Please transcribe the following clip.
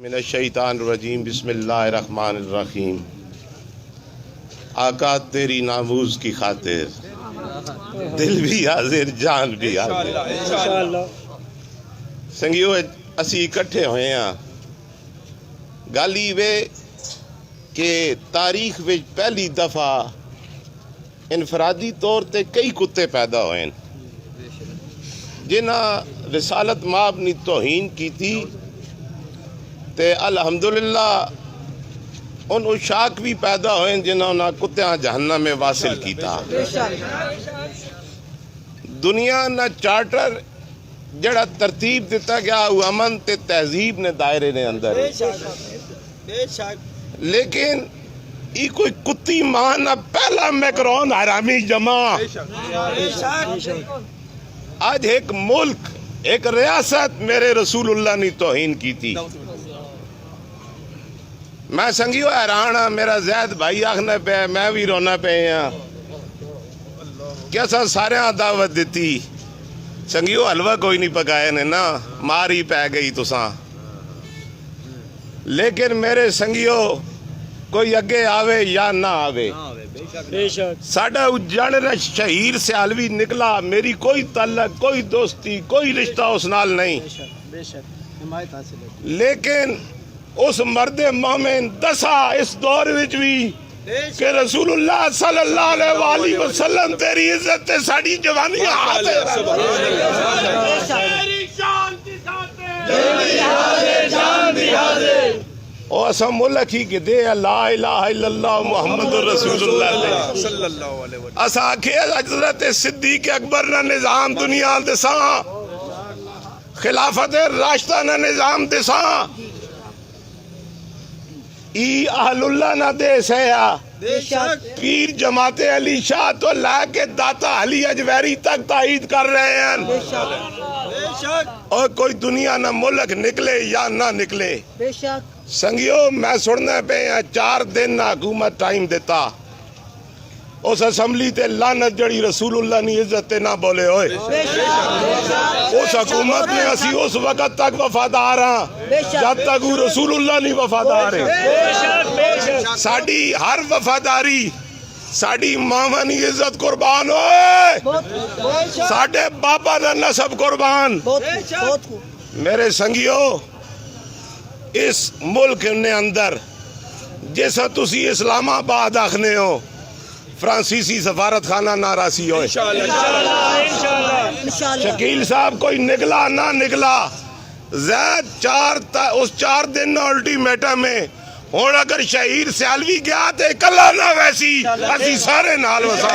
मिनश्शैतानिर्रजीम बिस्मिल्लाहिर्रहमानिर्रहीम। आका तेरी नामूज़ की खातिर दिल भी हाजिर जान भी हाजिर। संगियो असी इकट्ठे होए हाँ, गल वे कि तारीख विच पहली दफ़ा इनफरादी तौर ते कई कुत्ते पैदा होए जिन्हां रिसालत माब नी तौहीन की थी ते अल्हम्दुलिल्लाह उन उशाक भी पैदा होए जिन्होंने कुत्तियां जहन्नम में वासिल किया। दुनिया ना चार्टर जड़ा तरतीब दिता गया वो अमन ते तहजीब ने दायरे ने अंदर, लेकिन ये कोई कुत्ती मां ना पहला मैक्रोन हरामी जमा। आज एक मुल्क एक रियासत मेरे रसूलुल्लाह ने तौहीन की थी। मैं संगियो हैरान हाँ, मेरा जैद भाई आखना पे मैं भी रोना पे हाँ कि असा सारे दावत दी संगियो हलवा कोई नहीं पकाए ने ना, मार ही पै गई तुसा। लेकिन मेरे संगियो कोई अगे आवे या ना आवे, साडा उजाड़ शहीर सियालवी निकला, मेरी कोई तल्लक कोई दोस्ती कोई रिश्ता उस नाल नहीं, लेकिन उस मर्दे मोमिन दसा इस दौर विच भी कि रसूलुल्लाह सल्लल्लाहु अलैहि वसल्लम तेरी इज्जत ते साडी जवानी हाथे ओ असा मुल्क ही कि दे ला इलाहा इल्लल्लाह मुहम्मदुर रसूलुल्लाह सल्लल्लाहु अलैहि वसल्लम। असा आखे हजरत सिद्दीक अकबर ना निजाम दुनिया दिसा, खिलाफत राशिदा ना निजाम दिसा, ई अहलुल्लाह ना देश है। पीर जमाते अली शाह तो लाके दाता अली अजवैरी तक तायीद कर रहे हैं। और कोई दुनिया ना मुल्क निकले या ना निकले, संगियो मैं सुनने पे 4 दिन ना हुकूमत टाइम देता उस असम्बली ते लानत जड़ी रसूलुल्लाह नी इज्जत ते ना बोले होए, उस हुकूमत में असी उस वक्त तक वफादार हाँ जब तक वो रसूलुल्लाह नी वफादार है। साडी हर वफादारी साडी मामा नी इज्जत कुर्बान होए, साडे बाबा दा नसब कुर्बान। मेरे संगियो इस मुल्क ने अंदर जैसा तुसी इस्लामाबाद आखने हो फ्रांसीसी सफारत खाना नारासी हो, शकील साहब कोई निकला ना निकला जैद उस 4 दिन अल्टीमेटम में और अगर शहीद सियालवी गया तो कला ना वैसी असी सारे नाल वसा।